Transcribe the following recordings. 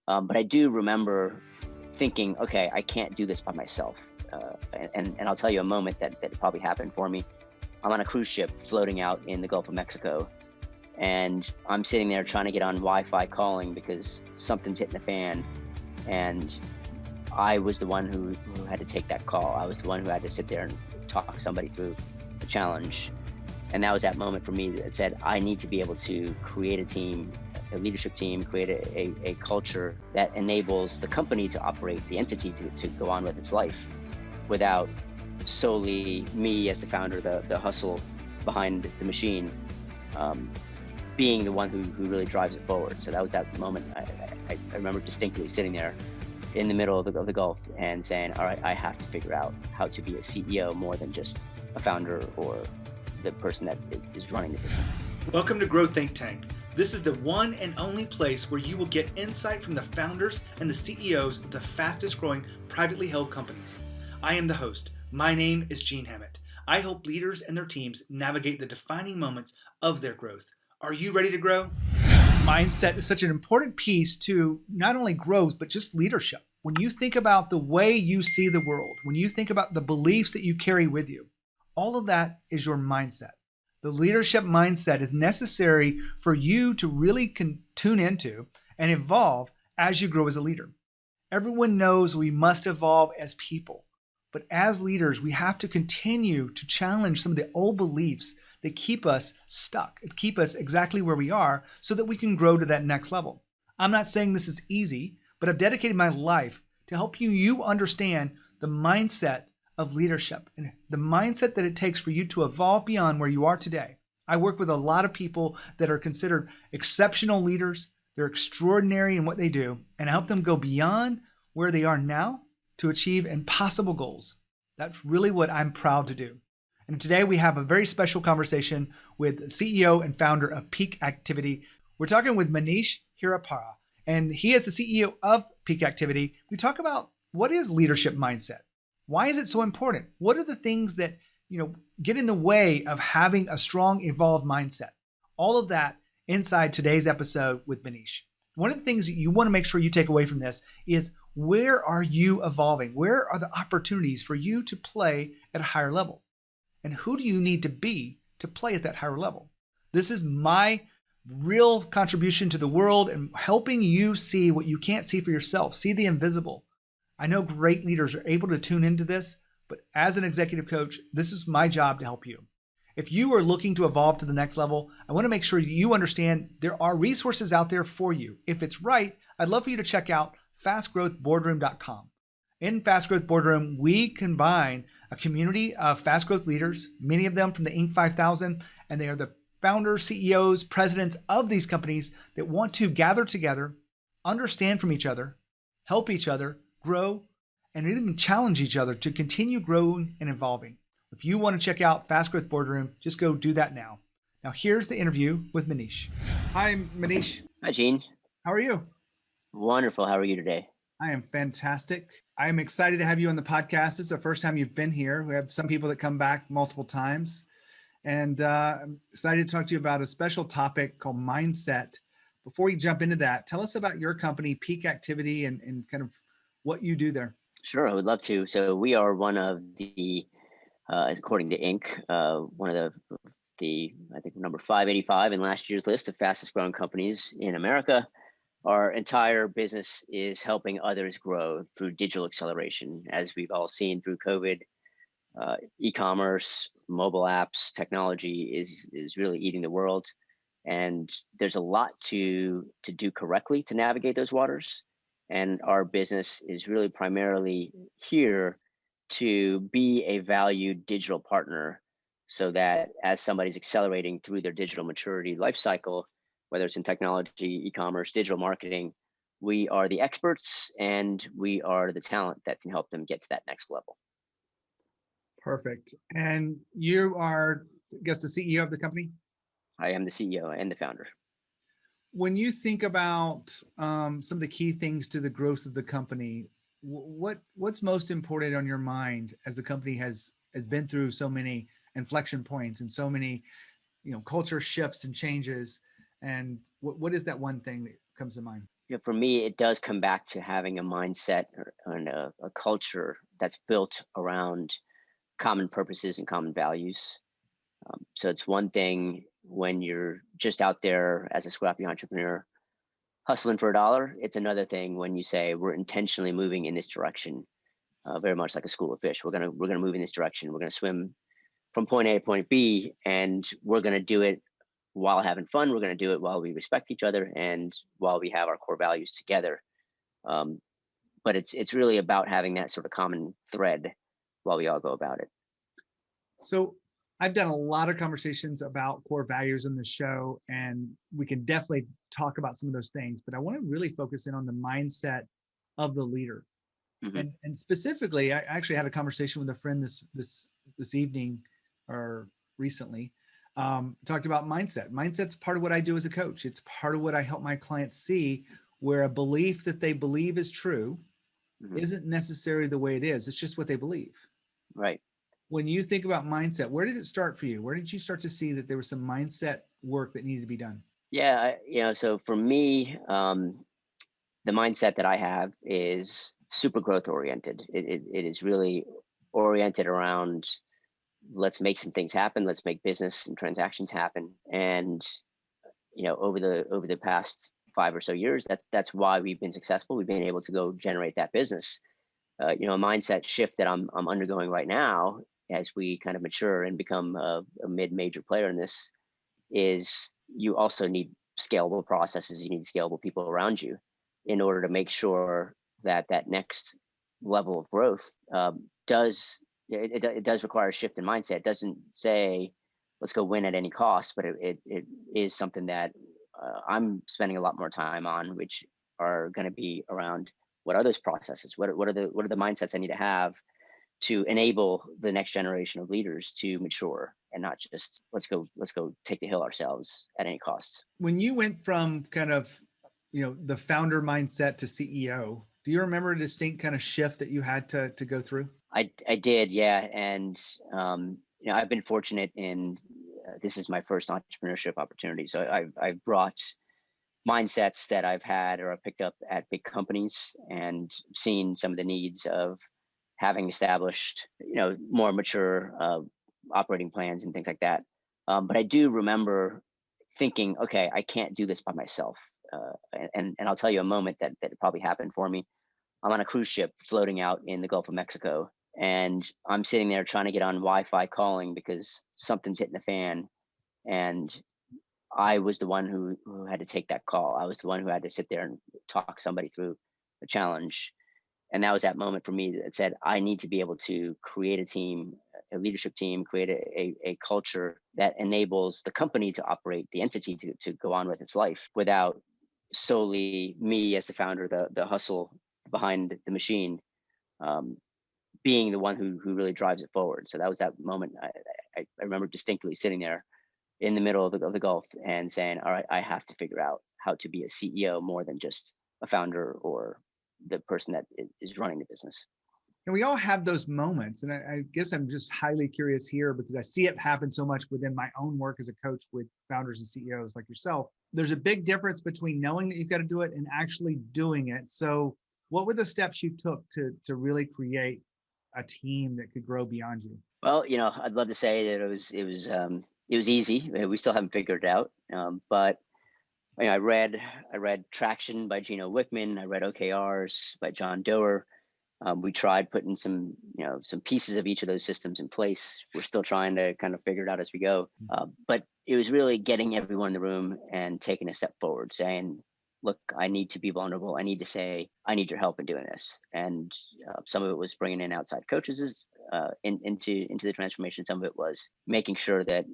But I do remember thinking, okay, I can't do this by myself. And I'll tell you a moment that probably happened for me. I'm on a cruise ship floating out in the Gulf of Mexico, and I'm sitting there trying to get on Wi-Fi calling because something's hitting the fan. And I was the one who had to take that call. I was the one who had to sit there and talk somebody through the challenge. And that was that moment for me that said, I need to be able to create a team, a leadership team, create a culture that enables the company to operate, the entity to go on with its life without solely me as the founder, the hustle behind the machine, being the one who really drives it forward. So that was that moment. I remember distinctly sitting there in the middle of the Gulf and saying, all right, I have to figure out how to be a CEO more than just a founder or the person that is running the business. Welcome to Grow Think Tank. This is the one and only place where you will get insight from the founders and the CEOs of the fastest growing privately held companies. I am the host. My name is Gene Hammett. I help leaders and their teams navigate the defining moments of their growth. Are you ready to grow? Mindset is such an important piece to not only growth, but just leadership. When you think about the way you see the world, when you think about the beliefs that you carry with you, all of that is your mindset. The leadership mindset is necessary for you to really tune into and evolve as you grow as a leader. Everyone knows we must evolve as people, but as leaders, we have to continue to challenge some of the old beliefs that keep us stuck, keep us exactly where we are so that we can grow to that next level. I'm not saying this is easy, but I've dedicated my life to help you understand the mindset of leadership and the mindset that it takes for you to evolve beyond where you are today. I work with a lot of people that are considered exceptional leaders. They're extraordinary in what they do, and I help them go beyond where they are now to achieve impossible goals. That's really what I'm proud to do. And today we have a very special conversation with CEO and founder of PeakActivity. We're talking with Manish Hirapara, and he is the CEO of PeakActivity. We talk about what is leadership mindset? Why is it so important? What are the things that get in the way of having a strong, evolved mindset? All of that inside today's episode with Manish. One of the things that you want to make sure you take away from this is, where are you evolving? Where are the opportunities for you to play at a higher level? And who do you need to be to play at that higher level? This is my real contribution to the world and helping you see what you can't see for yourself, see the invisible. I know great leaders are able to tune into this, but as an executive coach, this is my job to help you. If you are looking to evolve to the next level, I want to make sure you understand there are resources out there for you. If it's right, I'd love for you to check out fastgrowthboardroom.com. In Fast Growth Boardroom, we combine a community of fast growth leaders, many of them from the Inc. 5000, and they are the founders, CEOs, presidents of these companies that want to gather together, understand from each other, help each other, grow, and even challenge each other to continue growing and evolving. If you want to check out Fast Growth Boardroom, just go do that now. Now here's the interview with Manish. Hi, Manish. Hi, Gene. How are you? Wonderful. How are you today? I am fantastic. I am excited to have you on the podcast. This is the first time you've been here. We have some people that come back multiple times. And I'm excited to talk to you about a special topic called mindset. Before we jump into that, tell us about your company, PeakActivity, and kind of what you do there. Sure, I would love to. So we are one of the, according to Inc., one of the I think number 585 in last year's list of fastest growing companies in America. Our entire business is helping others grow through digital acceleration. As we've all seen through COVID, e-commerce, mobile apps, technology is really eating the world. And there's a lot to do correctly to navigate those waters. And our business is really primarily here to be a valued digital partner so that as somebody's accelerating through their digital maturity life cycle, whether it's in technology, e-commerce, digital marketing, we are the experts and we are the talent that can help them get to that next level. Perfect. And you are, I guess, the CEO of the company? I am the CEO and the founder. When you think about some of the key things to the growth of the company, what's most important on your mind as the company has been through so many inflection points and so many culture shifts and changes? And what is that one thing that comes to mind? For me, it does come back to having a mindset and a culture that's built around common purposes and common values. So it's one thing when you're just out there as a scrappy entrepreneur hustling for a dollar. It's another thing when you say we're intentionally moving in this direction, very much like a school of fish. We're gonna move in this direction. We're gonna swim from point A to point B, and we're gonna do it while having fun. We're gonna do it while we respect each other and while we have our core values together. Um, but it's really about having that sort of common thread while we all go about it. So I've done a lot of conversations about core values in the show, and we can definitely talk about some of those things, but I want to really focus in on the mindset of the leader. Hmm. And specifically, I actually had a conversation with a friend this evening or recently, talked about mindset. Mindset's part of what I do as a coach. It's part of what I help my clients see, where a belief that they believe is true Hmm. isn't necessarily the way it is. It's just what they believe. Right. When you think about mindset, where did it start for you? Where did you start to see that there was some mindset work that needed to be done? Yeah. So for me, the mindset that I have is super growth oriented. It is really oriented around let's make some things happen. Let's make business and transactions happen. And over the past 5 or so years, that's why we've been successful. We've been able to go generate that business. A mindset shift that I'm undergoing right now as we kind of mature and become a mid-major player in this is you also need scalable processes. You need scalable people around you in order to make sure that that next level of growth it does require a shift in mindset. It doesn't say let's go win at any cost, but it is something that I'm spending a lot more time on, which are going to be around what are those processes? What are the mindsets I need to have to enable the next generation of leaders to mature and not just let's go take the hill ourselves at any cost. When you went from kind of, the founder mindset to CEO, do you remember a distinct kind of shift that you had to go through? I did, yeah, and I've been fortunate in this is my first entrepreneurship opportunity, so I've brought mindsets that I've had or I've picked up at big companies and seen some of the needs of having established, more mature operating plans and things like that. But I do remember thinking, okay, I can't do this by myself. And I'll tell you a moment that probably happened for me. I'm on a cruise ship floating out in the Gulf of Mexico, and I'm sitting there trying to get on Wi-Fi calling because something's hitting the fan. And I was the one who had to take that call. I was the one who had to sit there and talk somebody through a challenge. And that was that moment for me that said, I need to be able to create a team, a leadership team, create a culture that enables the company to operate, the entity to go on with its life without solely me as the founder, the hustle behind the machine, um, being the one who really drives it forward. So that was that moment. I remember distinctly sitting there in the middle of the Gulf and saying, all right, I have to figure out how to be a CEO more than just a founder or the person that is running the business. And we all have those moments. And I guess I'm just highly curious here because I see it happen so much within my own work as a coach with founders and CEOs like yourself. There's a big difference between knowing that you've got to do it and actually doing it. So what were the steps you took to really create a team that could grow beyond you? Well, I'd love to say that it was easy. We still haven't figured it out, but I read Traction by Gino Wickman. I read OKRs by John Doerr. We tried putting some pieces of each of those systems in place. We're still trying to kind of figure it out as we go. But it was really getting everyone in the room and taking a step forward, saying, look, I need to be vulnerable. I need to say, I need your help in doing this. And some of it was bringing in outside coaches into the transformation. Some of it was making sure that,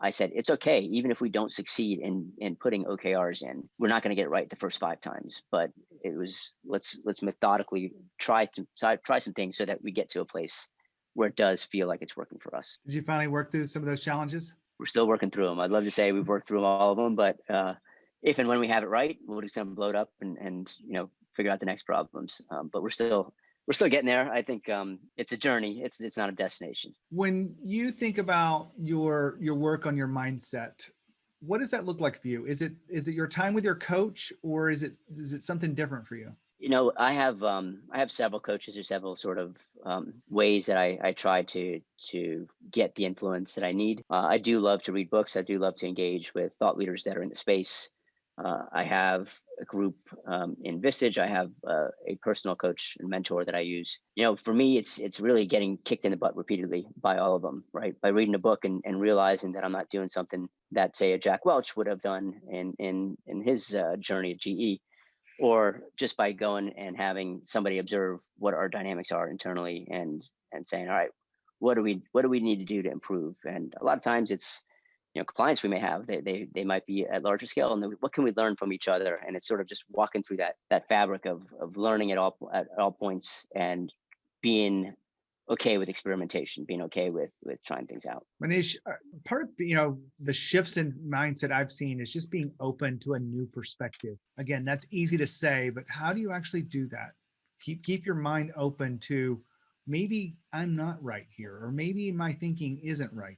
I said, it's okay, even if we don't succeed in putting OKRs in, we're not going to get it right the first 5 times. But it was let's methodically try some things so that we get to a place where it does feel like it's working for us. Did you finally work through some of those challenges? We're still working through them. I'd love to say we've worked through all of them, but if and when we have it right, we'll just blow it up and figure out the next problems. But we're still getting there. I think it's a journey. It's not a destination. When you think about your work on your mindset, What does that look like for you? Is it your time with your coach, or is it something different for you? I have several coaches or several sort of ways that I try to get the influence that I need. I do love to read books. I do love to engage with thought leaders that are in the space. I have a group in Vistage. I have a personal coach and mentor that I use. For me, it's really getting kicked in the butt repeatedly by all of them, right? By reading a book and realizing that I'm not doing something that, say, a Jack Welch would have done in his journey at GE, or just by going and having somebody observe what our dynamics are internally and saying, all right, what do we need to do to improve? And a lot of times it's, clients we may have, they might be at larger scale, and what can we learn from each other? And it's sort of just walking through that fabric of learning at all points, and being okay with experimentation, being okay with trying things out. Manish, part of the shifts in mindset I've seen is just being open to a new perspective. Again, that's easy to say, but how do you actually do that? Keep your mind open to, maybe I'm not right here, or maybe my thinking isn't right.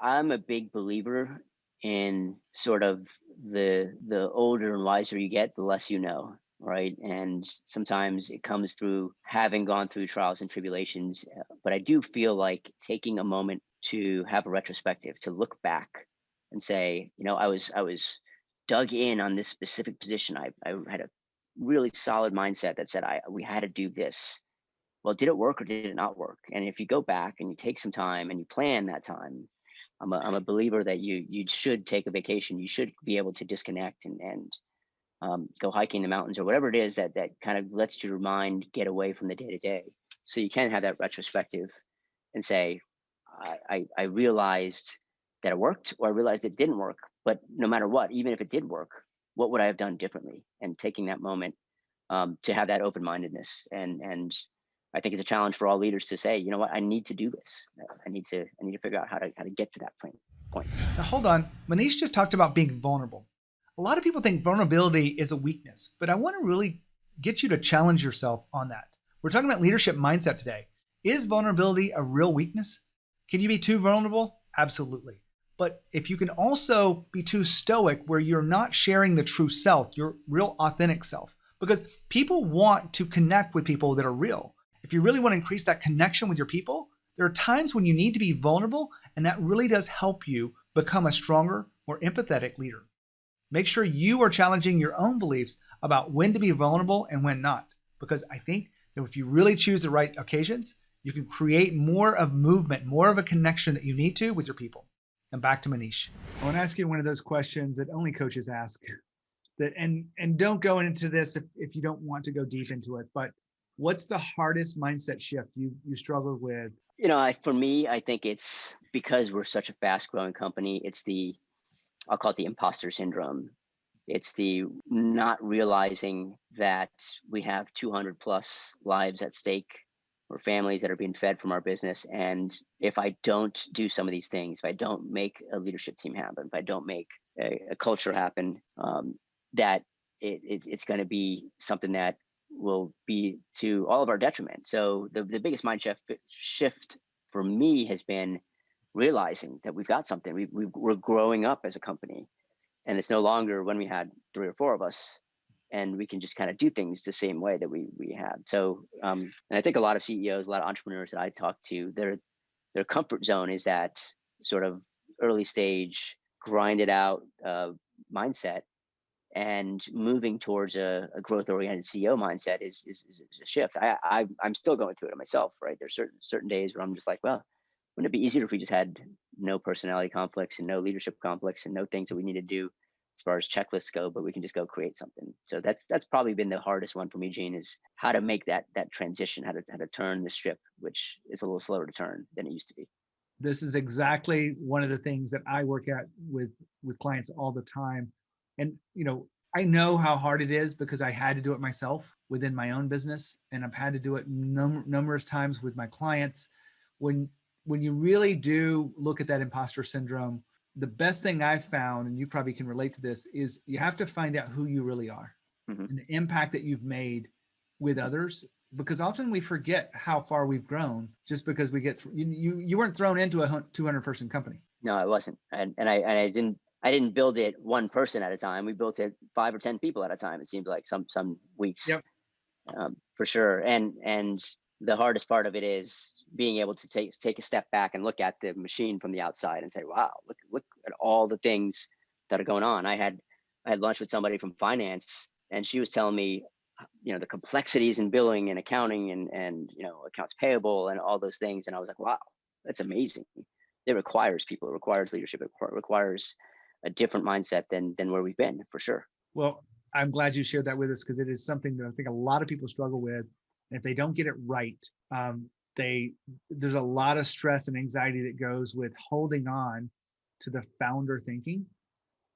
I'm a big believer in sort of the older and wiser you get, the less you know, right? And sometimes it comes through having gone through trials and tribulations. But I do feel like taking a moment to have a retrospective, to look back and say, I was dug in on this specific position. I had a really solid mindset that said we had to do this. Well, did it work or did it not work? And if you go back and you take some time and you plan that time, I'm a believer that you should take a vacation. You should be able to disconnect and go hiking in the mountains or whatever it is that kind of lets your mind get away from the day to day. So you can have that retrospective and say, I realized that it worked, or I realized it didn't work. But no matter what, even if it did work, what would I have done differently? And taking that moment to have that open-mindedness, and I think it's a challenge for all leaders to say, you know what, I need to do this. I need to figure out how to get to that point. Now, hold on. Manish just talked about being vulnerable. A lot of people think vulnerability is a weakness, but I want to really get you to challenge yourself on that. We're talking about leadership mindset today. Is vulnerability a real weakness? Can you be too vulnerable? Absolutely. But if you can also be too stoic, where you're not sharing the true self, your real authentic self, because people want to connect with people that are real. If you really want to increase that connection with your people, there are times when you need to be vulnerable, and that really does help you become a stronger, more empathetic leader. Make sure you are challenging your own beliefs about when to be vulnerable and when not, because I think that if you really choose the right occasions, you can create more of movement, more of a connection that you need to with your people. And back to Manish. I want to ask you one of those questions that only coaches ask, that and don't go into this if you don't want to go deep into it, but what's the hardest mindset shift you struggled with? For me, I think it's because we're such a fast growing company. It's I'll call it the imposter syndrome. It's the not realizing that we have 200 plus lives at stake, or families that are being fed from our business. And if I don't do some of these things, if I don't make a leadership team happen, if I don't make a culture happen, that it's going to be something that will be to all of our detriment. So the biggest mind shift for me has been realizing that we've got something. We're growing up as a company, and it's no longer when we had 3 or 4 of us, and we can just kind of do things the same way that we had. So, and I think a lot of CEOs, a lot of entrepreneurs that I talk to, their comfort zone is that sort of early stage, grind it out mindset, and moving towards a growth oriented CEO mindset is a shift. I'm still going through it myself, right? There's certain days where I'm just like, well, wouldn't it be easier if we just had no personality conflicts and no leadership conflicts and no things that we need to do as far as checklists go, but we can just go create something. So that's probably been the hardest one for me, Gene, is how to make that transition, how to turn the ship, which is a little slower to turn than it used to be. This is exactly one of the things that I work at with clients all the time. And, I know how hard it is because I had to do it myself within my own business. And I've had to do it numerous times with my clients. When you really do look at that imposter syndrome, the best thing I've found, and you probably can relate to this, is you have to find out who you really are, mm-hmm. and the impact that you've made with others. Because often we forget how far we've grown just because we get you weren't thrown into a 200 person company. No, I wasn't, and I didn't I didn't build it one person at a time. We built it 5 or 10 people at a time. It seemed like some weeks, Yep. for sure. And the hardest part of it is being able to take a step back and look at the machine from the outside and say, wow, look at all the things that are going on. I had lunch with somebody from finance, and she was telling me, the complexities in billing and accounting and accounts payable and all those things. And I was like, wow, that's amazing. It requires people, it requires leadership, it requires a different mindset than where we've been, for sure. Well, I'm glad you shared that with us, because it is something that I think a lot of people struggle with. And if they don't get it right, there's a lot of stress and anxiety that goes with holding on to the founder thinking.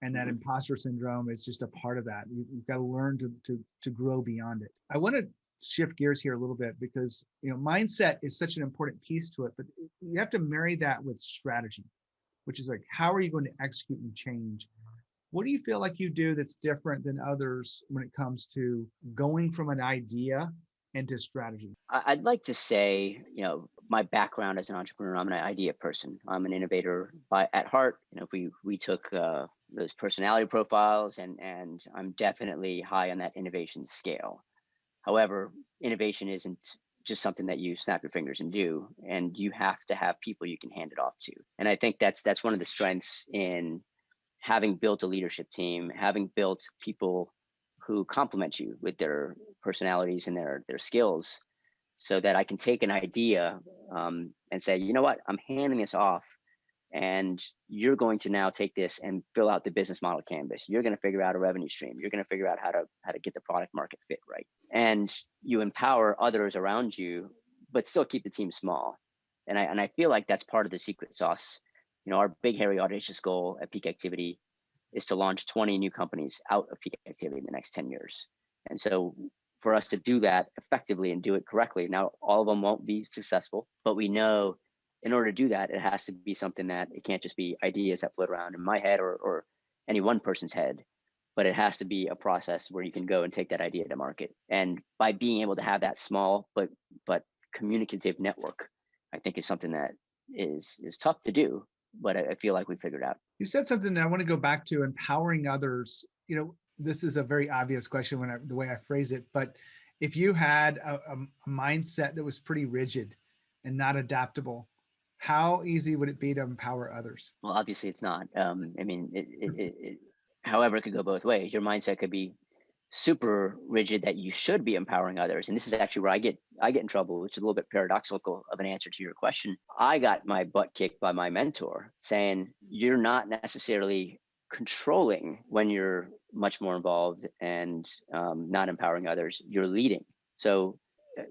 And that imposter syndrome is just a part of that. You've got to learn to grow beyond it. I want to shift gears here a little bit, because mindset is such an important piece to it, but you have to marry that with strategy, which is like, how are you going to execute and change? What do you feel like you do that's different than others when it comes to going from an idea into strategy? I'd like to say, my background as an entrepreneur, I'm an idea person. I'm an innovator at heart. We took those personality profiles, and I'm definitely high on that innovation scale. However, innovation isn't just something that you snap your fingers and do, and you have to have people you can hand it off to. And I think that's one of the strengths in having built a leadership team, having built people who complement you with their personalities and their skills, so that I can take an idea and say, you know what, I'm handing this off, and you're going to now take this and fill out the business model canvas. You're going to figure out a revenue stream. You're going to figure out how to get the product market fit right. And you empower others around you, but still keep the team small. And I feel like that's part of the secret sauce. Our big, hairy, audacious goal at Peak Activity is to launch 20 new companies out of Peak Activity in the next 10 years. And so for us to do that effectively and do it correctly, now all of them won't be successful, but we know in order to do that, it has to be something that it can't just be ideas that float around in my head or any one person's head, but it has to be a process where you can go and take that idea to market. And by being able to have that small but communicative network, I think is something that is tough to do, but I feel like we figured out. You said something that I want to go back to, empowering others. This is a very obvious question the way I phrase it, but if you had a mindset that was pretty rigid and not adaptable, how easy would it be to empower others? Well, obviously it's not. However, it could go both ways. Your mindset could be super rigid that you should be empowering others. And this is actually where I get in trouble, which is a little bit paradoxical of an answer to your question. I got my butt kicked by my mentor saying, you're not necessarily controlling when you're much more involved and not empowering others, you're leading. So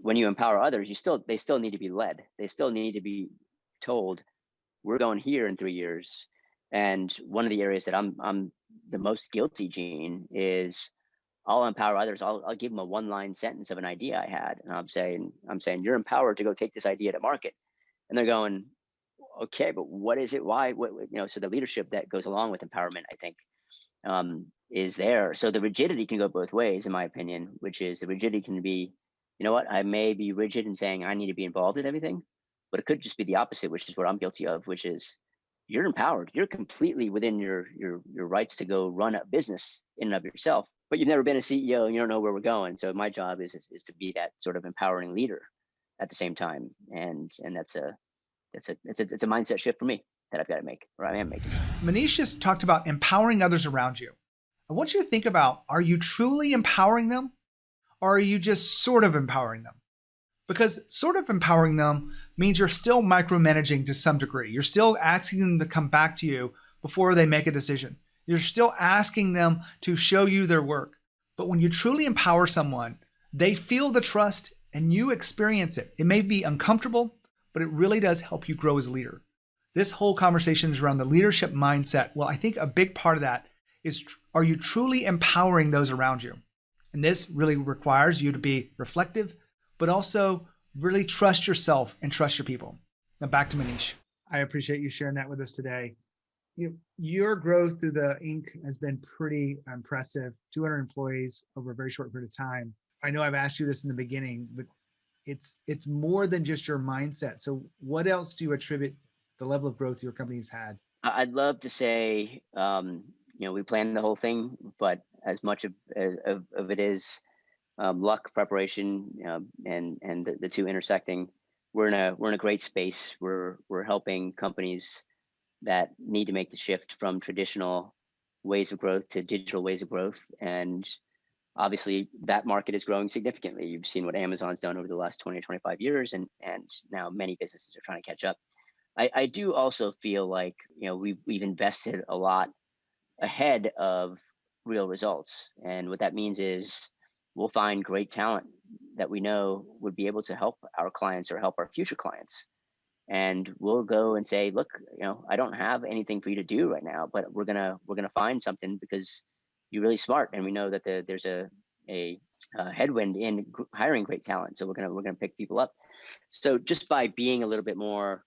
when you empower others, they still need to be led. They still need to be told, we're going here in 3 years. And one of the areas that I'm the most guilty, Gene, is I'll empower others. I'll give them a one-line sentence of an idea I had, and I'm saying you're empowered to go take this idea to market. And they're going, okay, but what is it? Why? What? So the leadership that goes along with empowerment, I think, is there. So the rigidity can go both ways, in my opinion, which is the rigidity can be, I may be rigid in saying I need to be involved in everything, but it could just be the opposite, which is what I'm guilty of, which is you're empowered. You're completely within your rights to go run a business in and of yourself, but you've never been a CEO and you don't know where we're going. So my job is to be that sort of empowering leader at the same time. And it's a mindset shift for me that I've got to make, or I am making. Manish just talked about empowering others around you. I want you to think about, are you truly empowering them, or are you just sort of empowering them? Because sort of empowering them means you're still micromanaging to some degree. You're still asking them to come back to you before they make a decision. You're still asking them to show you their work. But when you truly empower someone, they feel the trust and you experience it. It may be uncomfortable, but it really does help you grow as a leader. This whole conversation is around the leadership mindset. Well, I think a big part of that is, are you truly empowering those around you? And this really requires you to be reflective, but also really trust yourself and trust your people. Now back to Manish. I appreciate you sharing that with us today. Your growth through the Inc. has been pretty impressive. 200 employees over a very short period of time. I know I've asked you this in the beginning, but it's more than just your mindset. So what else do you attribute the level of growth your company's had? I'd love to say, we planned the whole thing, but as much of it is luck, preparation, and the two intersecting. We're in a great space. We're helping companies that need to make the shift from traditional ways of growth to digital ways of growth, and obviously that market is growing significantly. You've seen what Amazon's done over the last 20 to 25 years, and now many businesses are trying to catch up. I do also feel like we've invested a lot ahead of real results. And what that means is we'll find great talent that we know would be able to help our clients or help our future clients. And we'll go and say, look, I don't have anything for you to do right now, but we're gonna find something because you're really smart, and we know that there's a headwind in hiring great talent. So we're gonna pick people up. So just by being a little bit more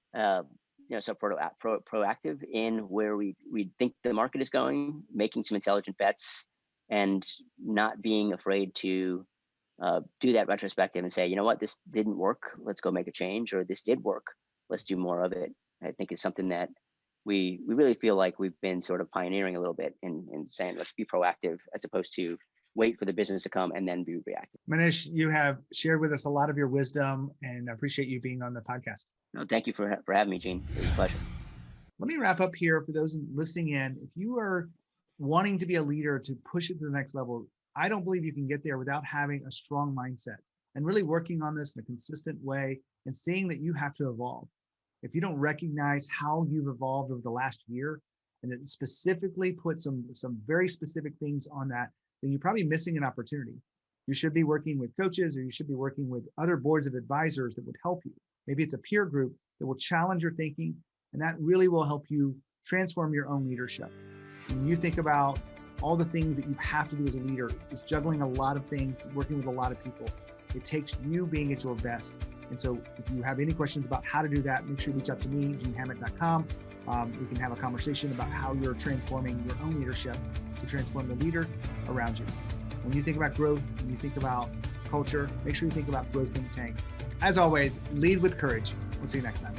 proactive in where we think the market is going, making some intelligent bets, and not being afraid to do that retrospective and say, you know what, this didn't work, let's go make a change, or this did work, let's do more of it. I think is something that we really feel like we've been sort of pioneering a little bit in saying, let's be proactive as opposed to wait for the business to come and then be reactive. Manish, you have shared with us a lot of your wisdom, and I appreciate you being on the podcast. No, thank you for having me, Gene. It was a pleasure. Let me wrap up here for those listening in. If you are wanting to be a leader to push it to the next level, I don't believe you can get there without having a strong mindset and really working on this in a consistent way and seeing that you have to evolve. If you don't recognize how you've evolved over the last year and then specifically put some very specific things on that, then you're probably missing an opportunity. You should be working with coaches, or you should be working with other boards of advisors that would help you. Maybe it's a peer group that will challenge your thinking, and that really will help you transform your own leadership. When you think about all the things that you have to do as a leader, it's juggling a lot of things, working with a lot of people. It takes you being at your best. And so if you have any questions about how to do that, make sure you reach out to me, genehammett.com. We can have a conversation about how you're transforming your own leadership to transform the leaders around you. When you think about growth, when you think about culture, make sure you think about Growth Think Tank. As always, lead with courage. We'll see you next time.